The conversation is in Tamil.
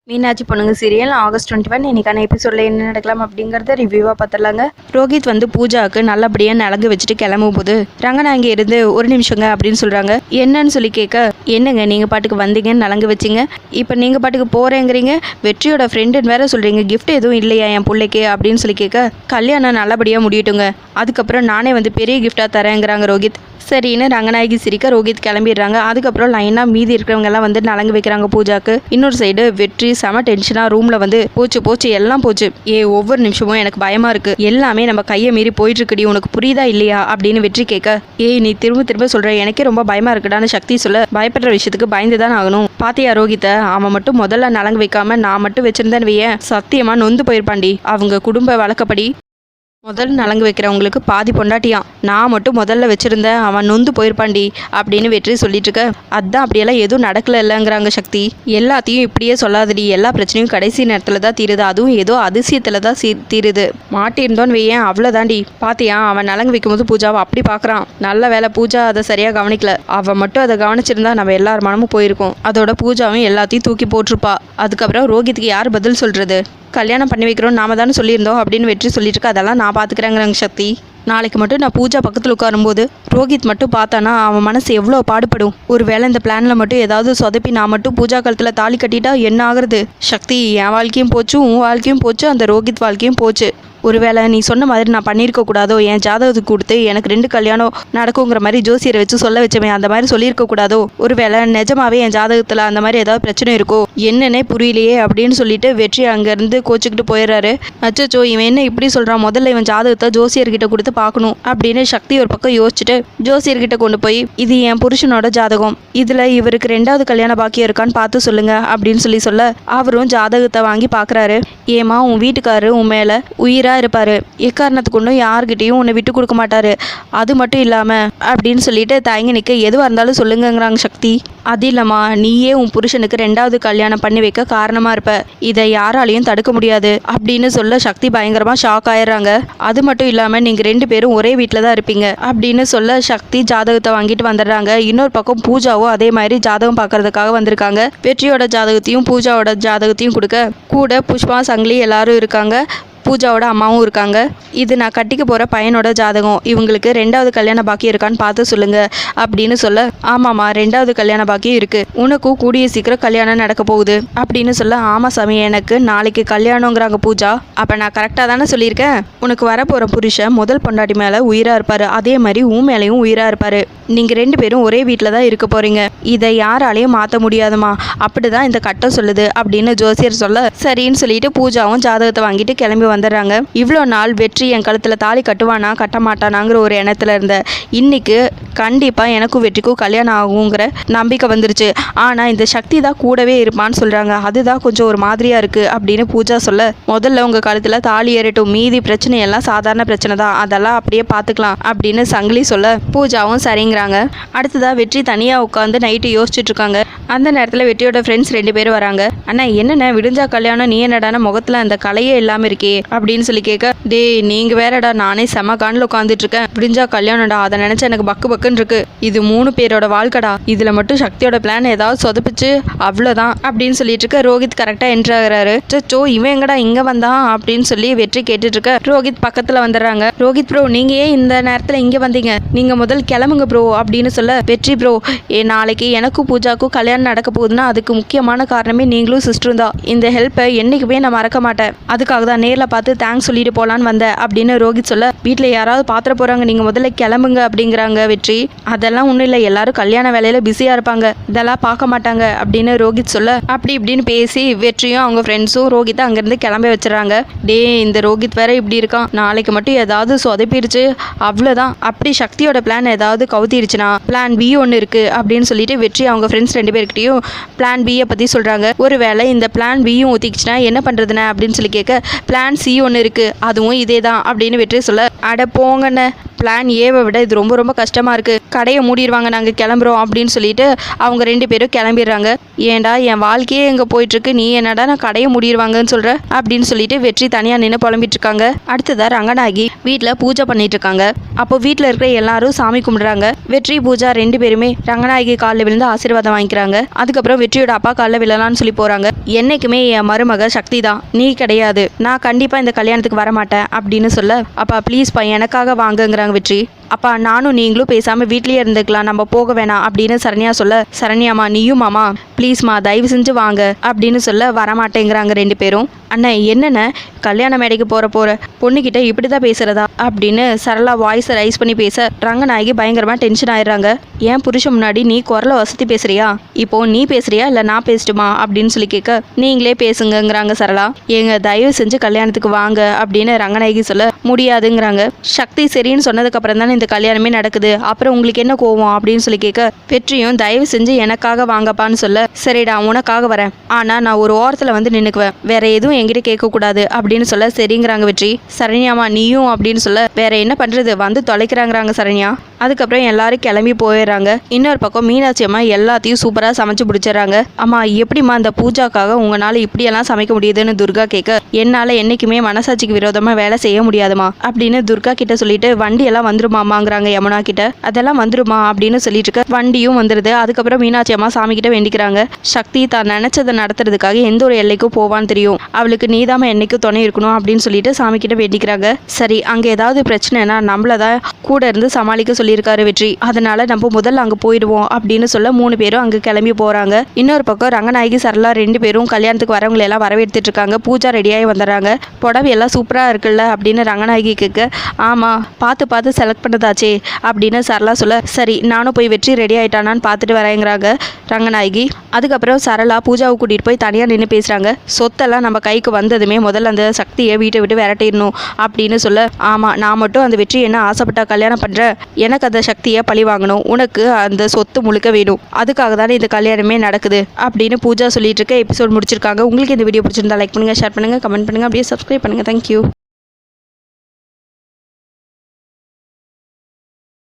மீனாட்சி பொண்ணுங்க சீரியல் ஆகஸ்ட் 21 இன்னைக்கான எபிசோடில் என்ன நடக்கலாம் அப்படிங்கிறத ரிவ்யூவாக பார்த்துடலாங்க. ரோஹித் பூஜாவுக்கு நல்லபடியாக நலங்கு வச்சுட்டு கிளம்பும் போது ரங்கனா இங்கே இருந்து ஒரு நிமிஷங்க அப்படின்னு சொல்கிறாங்க. என்னன்னு சொல்லி கேட்க, என்னங்க நீங்கள் பாட்டுக்கு வந்தீங்கன்னு நலங்கு வச்சிங்க, இப்போ நீங்கள் பாட்டுக்கு போகிறேங்கிறீங்க, வெற்றியோட ஃப்ரெண்டுன்னு வேற சொல்கிறீங்க, கிஃப்ட் எதுவும் இல்லையா என் பிள்ளைக்கு அப்படின்னு சொல்லி கேட்க, கல்யாணம் நல்லபடியாக முடியட்டுங்க, அதுக்கப்புறம் நானே பெரிய கிஃப்டாக தரேங்கிறாங்க ரோஹித். சரின்னு ரங்கநாயகி சிரிக்க ரோஹித் கிளம்பிடுறாங்க. அதுக்கப்புறம் லைனாக மீதி இருக்கிறவங்க எல்லாம் நலங்கு வைக்கிறாங்க பூஜாக்கு. இன்னொரு சைடு வெற்றி செம டென்ஷனாக ரூமில் போச்சு எல்லாம் போச்சு, ஒவ்வொரு நிமிஷமும் எனக்கு பயமாக இருக்கு, எல்லாமே நம்ம கையை மீறி போயிட்டு இருக்குடி, உனக்கு புரியுதா இல்லையா அப்படின்னு வெற்றி கேட்க, நீ திரும்ப சொல்ற, எனக்கே ரொம்ப பயமாக இருக்குடான்னு சக்தி சொல்ல, பயப்படுற விஷயத்துக்கு பயந்து தான் ஆகணும். பாத்தியா ரோஹித்தை, அவன் மட்டும் முதல்ல நலங்கு வைக்காம நான் மட்டும் வச்சிருந்தேன்னு வையேன், சத்தியமா நொந்து போயிருப்பாண்டி. அவங்க குடும்ப வழக்கப்படி முதல் நலங்கு வைக்கிறவங்களுக்கு பாதி பொண்டாட்டியான், நான் மட்டும் முதல்ல வச்சுருந்தேன், அவன் நொந்து போயிருப்பாண்டி அப்படின்னு வெற்றி சொல்லிட்டு இருக்க, அதான் அப்படியெல்லாம் எதுவும் நடக்கல இல்லைங்கிறாங்க சக்தி. எல்லாத்தையும் இப்படியே சொல்லாதடி, எல்லா பிரச்சனையும் கடைசி நேரத்தில் தான் தீருது, அதுவும் ஏதோ அதிசயத்தில் தான் தீருது, மாட்டியிருந்தோன்னு வையேன் அவ்வளோதாண்டி. பாத்தியா அவன் நலங்கு வைக்கும்போது பூஜாவை அப்படி பார்க்குறான், நல்ல வேலை பூஜா அதை சரியாக கவனிக்கல, அவன் மட்டும் அதை கவனிச்சிருந்தா நம்ம எல்லார் மனமும் போயிருக்கோம், அதோட பூஜாவும் எல்லாத்தையும் தூக்கி போட்டிருப்பா. அதுக்கப்புறம் ரோஹித்துக்கு யார் பதில் சொல்கிறது, கல்யாணம் பண்ணி வைக்கிறோம் நாம தானே சொல்லியிருந்தோம் அப்படின்னு வெற்றி சொல்லிட்டு இருக்க, அதெல்லாம் நான் பார்த்துக்கிறேங்கிறாங்க சக்தி. நாளைக்கு மட்டும் நான் பூஜா பக்கத்தில் உட்காரும்போது ரோஹித் மட்டும் பார்த்தானா அவன் மனசு எவ்வளோ பாடுபடும், ஒரு வேளை இந்த பிளானில் மட்டும் ஏதாவது சொதப்பி நான் மட்டும் பூஜா காலத்தில் தாலி கட்டிட்டா என்ன ஆகுறது, சக்தி என் வாழ்க்கையும் போச்சு, உன் வாழ்க்கையும் போச்சு, அந்த ரோஹித் வாழ்க்கையும் போச்சு, ஒருவேளை நீ சொன்ன மாதிரி நான் பண்ணியிருக்க கூடாதோ, என் ஜாதகத்துக்கு கொடுத்து எனக்கு 2 கல்யாணம் நடக்குங்கிற மாதிரி ஜோசியரை வச்சு சொல்ல வச்சமே, அந்த மாதிரி சொல்லியிருக்க கூடாதோ, ஒருவேளை நிஜமாவே என் ஜாதகத்தில் அந்த மாதிரி ஏதாவது பிரச்சனை இருக்கோ என்னன்னே புரியலையே அப்படின்னு சொல்லிட்டு வெற்றி அங்கேருந்து கோச்சிக்கிட்டு போயிடுறாரு. அச்சோ இவன் என்ன இப்படி சொல்கிறான், முதல்ல இவன் ஜாதகத்தை ஜோசியர்கிட்ட கொடுத்து பார்க்கணும் அப்படின்னு சக்தி ஒரு பக்கம் யோசிச்சுட்டு ஜோசியர்கிட்ட கொண்டு போய், இது என் புருஷனோட ஜாதகம், இதில் இவருக்கு 2வது கல்யாண பாக்கியம் இருக்கான்னு பார்த்து சொல்லுங்க அப்படின்னு சொல்ல அவரும் ஜாதகத்தை வாங்கி பார்க்குறாரு. ஏமா உன் வீட்டுக்காரரு உன் மேலே உயிரா இருப்பாரு, எக்காரணத்துக்கு ஒன்றும் யார்கிட்டையும் உன்னை விட்டு கொடுக்க மாட்டாரு, அது மட்டும் இல்லாம அப்படின்னு சொல்லிட்டு தயங்கி நிற்க, எதுவாக இருந்தாலும் சொல்லுங்கிறாங்க சக்தி. அது இல்லம்மா, நீயே உன் புருஷனுக்கு 2வது கல்யாணம் பண்ணி வைக்க காரணமா இருப்ப, இதை யாராலையும் தடுக்க முடியாது அப்படின்னு சொல்ல சக்தி பயங்கரமா ஷாக் ஆயிடுறாங்க. அது மட்டும் இல்லாம நீங்க 2 பேரும் ஒரே வீட்டில் தான் இருப்பீங்க அப்படின்னு சொல்ல சக்தி ஜாதகத்தை வாங்கிட்டு வந்துடுறாங்க. இன்னொரு பக்கம் பூஜாவும் அதே மாதிரி ஜாதகம் பார்க்கறதுக்காக வந்திருக்காங்க. வெற்றியோட ஜாதகத்தையும் பூஜாவோட ஜாதகத்தையும் கொடுக்க, கூட புஷ்பா சங்கிலி எல்லாரும் இருக்காங்க, பூஜாவோட அம்மாவும் இருக்காங்க. இது நான் கட்டிக்க போகிற பையனோட ஜாதகம், இவங்களுக்கு 2வது கல்யாண பாக்கியம் இருக்கான்னு பார்த்து சொல்லுங்க அப்படின்னு சொல்ல, ஆமாம்மா 2வது கல்யாண பாக்கியம் இருக்குது, உனக்கும் கூடிய சீக்கிரம் கல்யாணம் நடக்க போகுது அப்படின்னு சொல்ல, ஆமாம் சாமி எனக்கு நாளைக்கு கல்யாணங்கிறாங்க பூஜா, அப்போ நான் கரெக்டாக தானே சொல்லியிருக்கேன், உனக்கு வரப்போகிற புருஷன் முதல் பொண்டாட்டி மேலே உயிராக இருப்பார், அதே மாதிரி உன் மேலேயும் உயிராக இருப்பார், நீங்கள் 2 பேரும் ஒரே வீட்டில் தான் இருக்க போகிறீங்க, இதை யாராலையும் மாற்ற முடியாதுமா, அப்படி தான் இந்த கட்டம் சொல்லுது அப்படின்னு ஜோசியர் சொல்ல, சரின்னு சொல்லிட்டு பூஜாவும் ஜாதகத்தை வாங்கிட்டு கிளம்பி வந்துடுறாங்க. இவ்வளோ நாள் வெற்றி என் கழுத்தில் தாலி கட்டுவானா கட்ட மாட்டானாங்கிற ஒரு எண்ணத்தில் இருந்த, இன்னைக்கு கண்டிப்பாக எனக்கும் வெற்றிக்கும் கல்யாணம் ஆகுங்கிற நம்பிக்கை வந்துருச்சு, ஆனால் இந்த சக்தி தான் கூடவே இருப்பான்னு சொல்கிறாங்க, அதுதான் கொஞ்சம் ஒரு மாதிரியாக இருக்குது அப்படின்னு பூஜா சொல்ல, முதல்ல உங்கள் கழுத்தில் தாலி ஏறட்டும், மீதி பிரச்சனையெல்லாம் சாதாரண பிரச்சனை தான், அதெல்லாம் அப்படியே பார்த்துக்கலாம் அப்படின்னு சங்கிலி சொல்ல, பூஜாவும் சரிங்கிறாங்க. அடுத்ததாக வெற்றி தனியாக உட்காந்து நைட்டு யோசிச்சுட்டு இருக்காங்க. அந்த நேரத்தில் வெற்றியோட ஃப்ரெண்ட்ஸ் 2 பேரும் வராங்க. அண்ணா என்னென்ன விடிஞ்சா கல்யாணம், நீ என்னடான முகத்தில் அந்த கலையே இல்லாமல் இருக்கே அப்படின்னு சொல்லி கேட்க, டே நீங்க வேறடா, நானே செம காண்டில் உட்காந்துட்டு இருக்கேன், விடிஞ்சா கல்யாணம்டா, அதை நினைச்சா எனக்கு பக்குன்னு இருக்கு, இது 3 பேரோட வாழ்க்கடா, இதுல மட்டும் சக்தியோட பிளான் ஏதாவது சொதப்பிச்சு அவ்வளோதான் அப்படின்னு சொல்லிட்டு இருக்க, ரோஹித் கரெக்டாக என்ட்ரு ஆகுறாரு. சோ இவன் எங்கடா இங்கே வந்தான் அப்படின்னு சொல்லி வெற்றி கேட்டுட்டு இருக்க, ரோஹித் பக்கத்தில் வந்துடுறாங்க. ரோஹித் ப்ரோ நீங்க ஏன் இந்த நேரத்தில் இங்கே வந்தீங்க, நீங்க முதல் கிளம்புங்க ப்ரோ அப்படின்னு சொல்ல, வெற்றி ப்ரோ நாளைக்கு எனக்கும் பூஜாக்கும் கல்யாணம் நடக்க போகுதுன்னா அதுக்கு முக்கியமான காரணமே நீங்களும் சிஸ்டரும் தான், இந்த ஹெல்ப்பை என்னைக்குமே நான் மறக்க மாட்டேன், அதுக்காக தான் நேரில் பார்த்து தேங்க்ஸ் சொல்லிட்டு போகலான்னு வந்தேன் அப்படின்னு ரோஹித் சொல்ல, வீட்டில் யாராவது பாத்திர போகிறாங்க, நீங்கள் முதல்ல கிளம்புங்க அப்படிங்கிறாங்க வெற்றி. அதெல்லாம் ஒன்றும் இல்லை, எல்லாரும் கல்யாண வேலையில் பிஸியாக இருப்பாங்க, இதெல்லாம் பார்க்க மாட்டாங்க அப்படின்னு ரோஹித் சொல்ல, அப்படி இப்படின்னு பேசி வெற்றியும் அவங்க ஃப்ரெண்ட்ஸும் ரோஹித்தை அங்கேருந்து கிளம்ப வச்சுறாங்க. டே இந்த ரோஹித் வேற இப்படி இருக்கான், நாளைக்கு மட்டும் ஏதாவது சொதப்பிடுச்சு அவ்வளோதான், அப்படி சக்தியோட பிளான் ஏதாவது கவுத்திடுச்சுன்னா பிளான் பி ஒன்று இருக்குது அப்படின்னு சொல்லிட்டு வெற்றி அவங்க ஃப்ரெண்ட்ஸ் 2 பேர்கிட்டையும் பிளான் பியை பற்றி சொல்கிறாங்க. ஒருவேளை இந்த பிளான் பியும் ஊற்றிக்கிச்சுன்னா என்ன பண்ணுறதுண்ணே அப்படின்னு சொல்லி கேட்க, பிளான் சி ஒன்று இருக்குது அதுவும் இதே தான் அப்படின்னு வெற்றி சொல்ல, அட போங்கண்ணே பிளான் ஏவை விட இது ரொம்ப ரொம்ப கஷ்டமாக இருக்குது, கடையை மூடிடுவாங்க, நாங்கள் கிளம்புறோம் அப்படின்னு சொல்லிட்டு அவங்க 2 பேரும் கிளம்பிடுறாங்க. ஏண்டா என் வாழ்க்கையே எங்கே போயிட்டுருக்கு, நீ என்னடா நான் கடையை மூடிடுவாங்கன்னு சொல்கிற அப்படின்னு சொல்லிட்டு வெற்றி தனியாக நின்று புலம்பிட்டு இருக்காங்க. அடுத்ததாக ரங்கநாயகி வீட்டில் பூஜை பண்ணிட்டு இருக்காங்க. அப்போ வீட்டில் இருக்கிற எல்லாரும் சாமி கும்பிடுறாங்க. வெற்றி பூஜா 2 பேருமே ரங்கநாயகி காலில் விழுந்து ஆசீர்வாதம் வாங்கிக்கிறாங்க. அதுக்கப்புறம் வெற்றியோட அப்பா காலில் விழலான்னு சொல்லி போகிறாங்க. என்னைக்குமே என் மருமக சக்தி தான், நீ கிடையாது, நான் கண்டிப்பாக இந்த கல்யாணத்துக்கு வரமாட்டேன் அப்படின்னு சொல்ல, அப்பா ப்ளீஸ்ப்பா எனக்காக வாங்கங்கிறாங்க வெற்றி. அப்பா நானும் நீங்களும் பேசாமல் வீட்லேயே இருந்துக்கலாம், நம்ம போக வேணாம் அப்படின்னு சரண்யா சொல்ல, சரண்யாமா நீயும் மாமா ப்ளீஸ்மா தயவு செஞ்சு வாங்க அப்படின்னு சொல்ல வரமாட்டேங்கிறாங்க 2 பேரும். அண்ணன் என்னென்ன கல்யாண மேடைக்கு போகிற பொண்ணுக்கிட்ட இப்படி தான் பேசுகிறதா அப்படின்னு சரளா வாய்ஸை ரைஸ் பண்ணி பேச ரங்கநாயகி பயங்கரமாக டென்ஷன் ஆயிடுறாங்க. ஏன் புருஷன் முன்னாடி நீ குரலை வசதி பேசுறியா, இப்போ நீ பேசுறியா இல்லை நான் பேசட்டுமா அப்படின்னு சொல்லி கேட்க, நீங்களே பேசுங்கிறாங்க சரளா. ஏங்க தயவு செஞ்சு கல்யாணத்துக்கு வாங்க அப்படின்னு ரங்கநாயகி சொல்ல, முடியாதுங்கிறாங்க. சக்தி சரின்னு சொன்னதுக்கப்புறம் தானே இந்த கல்யாணமே நடக்குது, அப்புறம் உங்களுக்கு என்ன கோவம் அப்படின்னு சொல்லி கேட்க, வெற்றியும் தயவு செஞ்சு எனக்காக வாங்கப்பான்னு சொல்ல, சரிடா உனக்காக வரேன், ஆனால் நான் ஒரு ஓரத்தில் வந்து நின்றுக்குவேன், வேற எதுவும் என்கிட்ட கேட்கக்கூடாது அப்படின்னு சொல்ல, சரிங்கிறாங்க வெற்றி. சரண்யாமா நீயும் அப்படின்னு சொல்ல, வேற என்ன பண்ணுறது வந்து தொலைக்கிறாங்கிறாங்க சரண்யா. அதுக்கப்புறம் எல்லாரும் கிளம்பி போயிடுறாங்க. இன்னொரு பக்கம் மீனாட்சி அம்மா எல்லாத்தையும் சூப்பராக சமைச்சு பிடிச்சிடறாங்க. அம்மா எப்படிம்மா அந்த பூஜாக்காக உங்களால் இப்படியெல்லாம் சமைக்க முடியுதுன்னு துர்கா கேட்க, என்னால் என்றைக்குமே மனசாட்சிக்கு விரோதமாக வேலை செய்ய முடியாதுமா அப்படின்னு துர்கா கிட்ட சொல்லிட்டு, வண்டியெல்லாம் வந்துருமாமாங்கிறாங்க யமுனா கிட்ட. அதெல்லாம் வந்துருமா அப்படின்னு சொல்லிட்டு இருக்க, வண்டியும் வந்துடுது. அதுக்கப்புறம் மீனாட்சி அம்மா சாமி கிட்ட வேண்டிக்கிறாங்க, சக்தி தான் நினைச்சதை நடத்துறதுக்காக எந்த ஒரு எல்லைக்கும் போவான்னு தெரியும், அவளுக்கு நீதாம என்னைக்கும் துணை இருக்கணும் அப்படின்னு சொல்லிட்டு சாமி கிட்ட வேண்டிக்கிறாங்க. சரி அங்கே ஏதாவது பிரச்சனைனா நம்மளதான் கூட இருந்து சமாளிக்க சொல்லியிருக்காரு வெற்றி, அதனால நம்ம முதல்ல அங்கே போயிடுவோம் அப்படின்னு சொல்ல 3 பேரும் அங்கே கிளம்பி போகிறாங்க. இன்னொரு பக்கம் ரங்கநாயகி சரளா 2 பேரும் கல்யாணத்துக்கு வரவங்களை எல்லாம் வரவேற்றுட்டு இருக்காங்க. பூஜா ரெடியாகி வந்துடுறாங்க. புடவை எல்லாம் சூப்பராக இருக்குல்ல அப்படின்னு ரங்கநாயகி கேட்க, ஆமாம் பார்த்து செலக்ட் பண்ணதாச்சே அப்படின்னு சரளா சொல்ல, சரி நானும் போய் வெற்றி ரெடி ஆகிட்டானான்னு பார்த்துட்டு வரேங்கிறாங்க ரங்கநாயகி. அதுக்கப்புறம் சரளா பூஜாவை கூட்டிகிட்டு போய் தனியாக நின்று பேசுகிறாங்க. சொத்தெல்லாம் நம்ம கைக்கு வந்ததுமே முதல்ல அந்த சக்தியை வீட்டை விட்டு விரட்டிடணும் அப்படின்னு சொல்ல, ஆமாம் நான் மட்டும் அந்த வெற்றி என்ன ஆசைப்பட்டா கல்யாணம் பண்ணுறேன், எனக்கு அந்த சக்தியை பழி வாங்கணும், உனக்கு அந்த சொத்து முழுக்க வேணும், அதுக்காக தானே இந்த கல்யாணமே நடக்குது அப்படின்னு பூஜா சொல்லிட்டு இருக்க எபிசோட் முடிச்சிருக்காங்க. உங்களுக்கு இந்த வீடியோ பிடிச்சிருந்தா லைக் பண்ணுங்கள், ஷேர் பண்ணுங்கள், கமெண்ட் பண்ணுங்கள், அப்படியே சப்ஸ்கிரைப் பண்ணுங்கள். தேங்க்யூ.